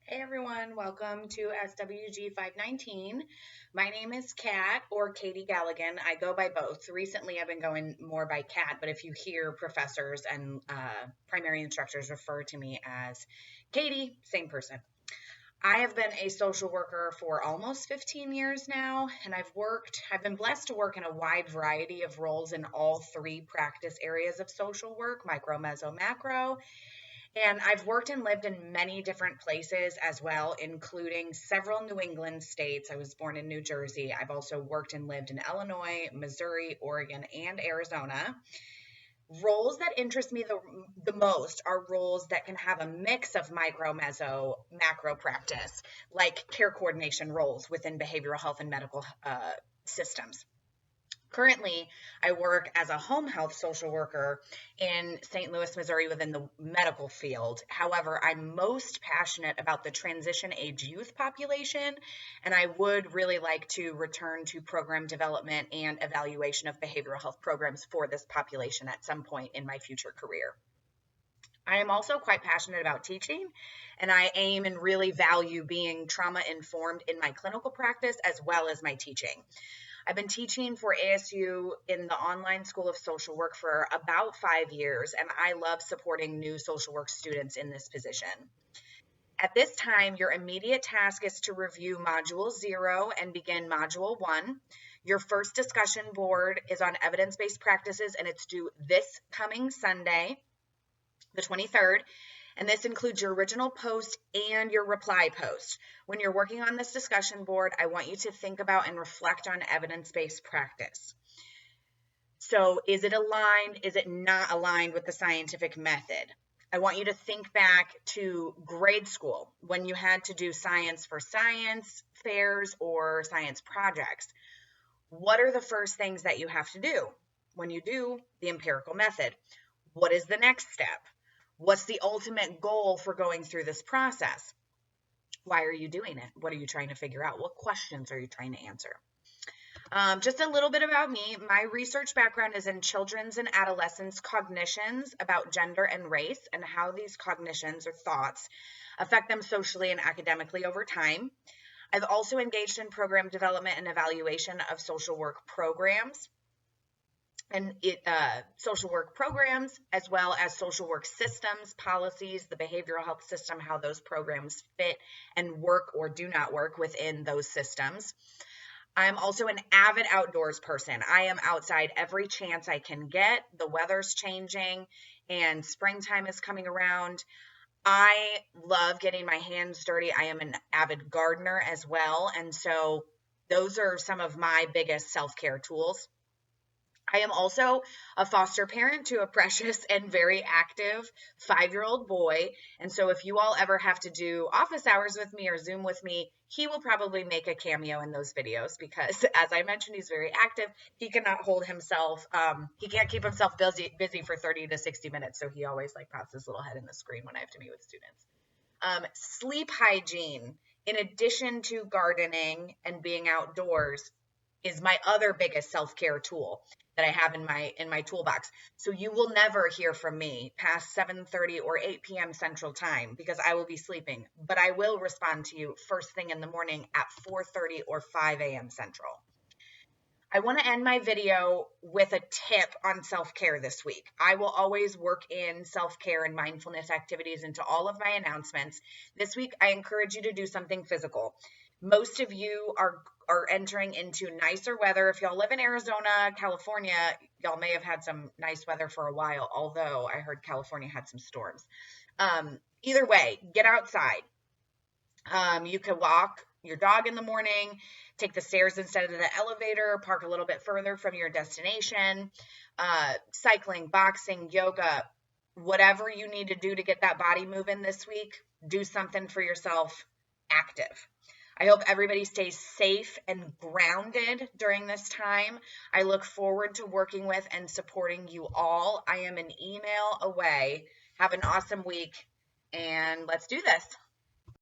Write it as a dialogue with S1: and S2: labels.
S1: Hey everyone, welcome to SWG 519. My name is Kat or Katie Galligan. I go by both. Recently I've been going more by Kat, but if you hear professors and primary instructors refer to me as Katie, same person. I have been a social worker for almost 15 years now, and I've been blessed to work in a wide variety of roles in all three practice areas of social work, micro, meso, macro. And I've worked and lived in many different places as well, including several New England states. I was born in New Jersey. I've also worked and lived in Illinois, Missouri, Oregon, and Arizona. Roles that interest me the most are roles that can have a mix of micro, meso, macro practice, like care coordination roles within behavioral health and medical systems. Currently, I work as a home health social worker in St. Louis, Missouri, within the medical field. However, I'm most passionate about the transition age youth population, and I would really like to return to program development and evaluation of behavioral health programs for this population at some point in my future career. I am also quite passionate about teaching, and I aim and really value being trauma informed in my clinical practice as well as my teaching. I've been teaching for ASU in the online school of social work for about 5 years, and I love supporting new social work students in this position. At this time, your immediate task is to review Module 0 and begin Module 1. Your first discussion board is on evidence-based practices, and it's due this coming Sunday, the 23rd. And this includes your original post and your reply post. When you're working on this discussion board, I want you to think about and reflect on evidence-based practice. So is it aligned? Is it not aligned with the scientific method? I want you to think back to grade school when you had to do science for science fairs or science projects. What are the first things that you have to do when you do the empirical method? What is the next step? What's the ultimate goal for going through this process? Why are you doing it? What are you trying to figure out? What questions are you trying to answer? Just a little bit about me. My research background is in children's and adolescents' cognitions about gender and race and how these cognitions or thoughts affect them socially and academically over time. I've also engaged in program development and evaluation of social work programs social work programs, as well as social work systems, policies, the behavioral health system, how those programs fit and work or do not work within those systems. I'm also an avid outdoors person. I am outside every chance I can get. The weather's changing and springtime is coming around. I love getting my hands dirty. I am an avid gardener as well. And so those are some of my biggest self-care tools. I am also a foster parent to a precious and very active 5-year-old boy. And so if you all ever have to do office hours with me or Zoom with me, he will probably make a cameo in those videos because, as I mentioned, he's very active. He cannot hold himself. He can't keep himself busy for 30 to 60 minutes. So he always pops his little head in the screen when I have to meet with students. Sleep hygiene, in addition to gardening and being outdoors, is my other biggest self-care tool that I have in my toolbox. So you will never hear from me past 7:30 or 8 p.m. Central Time because I will be sleeping, but I will respond to you first thing in the morning at 4:30 or 5 a.m. Central. I want to end my video with a tip on self-care this week. I will always work in self-care and mindfulness activities into all of my announcements. This week, I encourage you to do something physical. Most of you are entering into nicer weather. If y'all live in Arizona, California, y'all may have had some nice weather for a while, although I heard California had some storms. Either way, get outside. You can walk your dog in the morning, take the stairs instead of the elevator, park a little bit further from your destination, cycling, boxing, yoga, whatever you need to do to get that body moving this week, do something for yourself active. I hope everybody stays safe and grounded during this time. I look forward to working with and supporting you all. I am an email away. Have an awesome week, and let's do this.